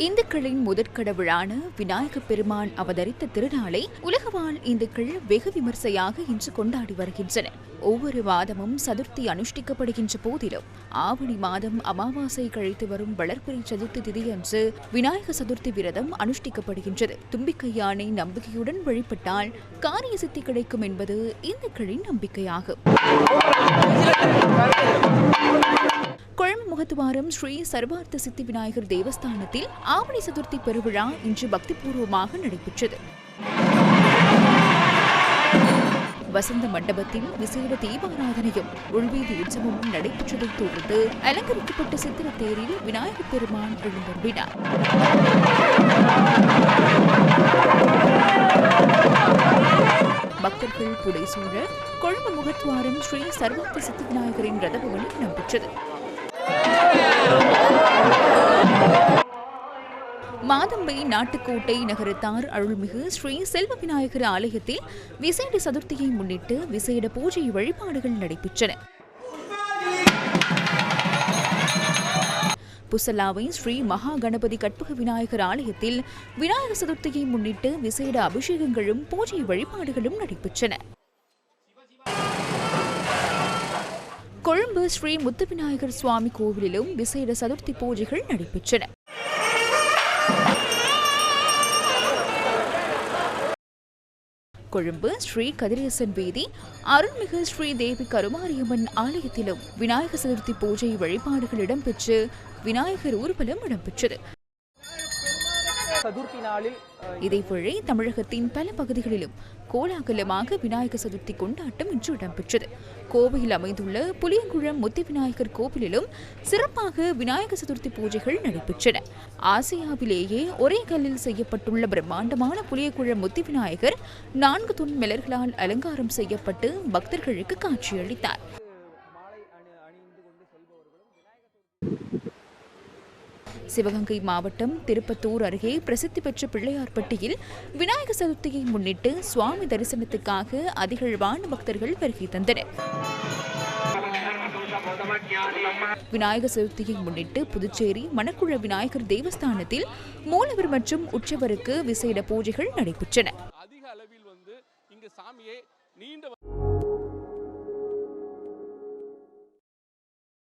இந்துக்களின் முதற்கடவுளான விநாயகப் பெருமான் அவதரித்த திருநாளை உலகவாழ் இந்துக்கள் வெகு விமர்சையாக இன்று கொண்டாடி வருகின்றனர். ஒவ்வொரு மாதமும் சதுர்த்தி அனுஷ்டிக்கப்படுகின்ற போதிலும் ஆவணி மாதம் அமாவாசை கழித்து வரும் வளர்பிறை சதுர்த்தி திதியன்று விநாயக சதுர்த்தி விரதம் அனுஷ்டிக்கப்படுகின்றது. தும்பிக்கை யானை நம்பிக்கையுடன் வழிபட்டால் காரிய சித்தி கிடைக்கும் என்பது இந்துக்களின் நம்பிக்கையாகும். கொழும்பு முகத்துவாரம் ஸ்ரீ சர்வார்த்த சித்தி விநாயகர் தேவஸ்தானத்தில் ஆவணி சதுர்த்தி பெருவிழா இன்று பக்திபூர்வமாக நடைபெற்றது. வசந்த மண்டபத்தில் விசேட தீபாராதனையும் உள்வீதி உற்சவமும் நடைபெற்றதைத் தொடர்ந்து அலங்கரிக்கப்பட்ட சித்திர தேரில் விநாயகப் பெருமான் எழுந்தருளினார். பக்தர்கள் புடைசூழ கொழும்பு முகத்துவாரம் ஸ்ரீ சர்வார்த்த சித்தி விநாயகரின் ரதபவனி இடம்பெற்றது. மாதம்பை நாட்டுக்கோட்டை நகரத்தார் அருள்மிகு ஸ்ரீ செல்வ விநாயகர் ஆலயத்தில் விசேட சதுர்த்தியை முன்னிட்டு விசேட பூஜை வழிபாடுகள் நடைபெற்றன. புசலாவை ஸ்ரீ மகா கணபதி கற்பக விநாயகர் ஆலயத்தில் விநாயகர் சதுர்த்தியை முன்னிட்டு விசேட அபிஷேகங்களும் பூஜை வழிபாடுகளும் நடைபெற்றன. கொழும்பு ஸ்ரீ முத்து விநாயகர் சுவாமி கோவிலிலும் விசேட சதுர்த்தி பூஜைகள் நடைபெற்றன. கொழும்பு ஸ்ரீ கதிரேசன் வீதி அருள்மிகு ஸ்ரீ தேவி கருமாரியம்மன் ஆலயத்திலும் விநாயகர் சதுர்த்தி பூஜை வழிபாடுகள் இடம்பெற்று விநாயகர் ஊர்வலம் இடம்பெற்றது. இதேவேளை தமிழகத்தின் பல பகுதிகளிலும் கோலாகலமாக விநாயகர் சதுர்த்தி கொண்டாட்டம் இன்று இடம்பெற்றது. கோவையில் அமைந்துள்ள புளியங்குளம் முத்து விநாயகர் கோவிலிலும் சிறப்பாக விநாயகர் சதுர்த்தி பூஜைகள் நடைபெற்றன. ஆசியாவிலேயே ஒரே கல்லில் செய்யப்பட்டுள்ள பிரம்மாண்டமான புளியங்குளம் முத்து விநாயகர் 4 தொன் மலர்களால் அலங்காரம் செய்யப்பட்டு பக்தர்களுக்கு காட்சியளித்தார். சிவகங்கை மாவட்டம் திருப்பத்தூர் அருகே பிரசித்தி பெற்ற பிள்ளையார்பட்டியில் விநாயகர் சதுர்த்தியை முன்னிட்டு சுவாமி தரிசனத்துக்காக அதிகளவான பக்தர்கள் வருகை தந்தனர். விநாயகர் சதுர்த்தியை முன்னிட்டு புதுச்சேரி மணக்குள விநாயகர் தேவஸ்தானத்தில் மூலவர் மற்றும் உற்சவருக்கு விசேட பூஜைகள் நடைபெற்றன. அதிக அளவில் இங்கு சாமியை நீண்ட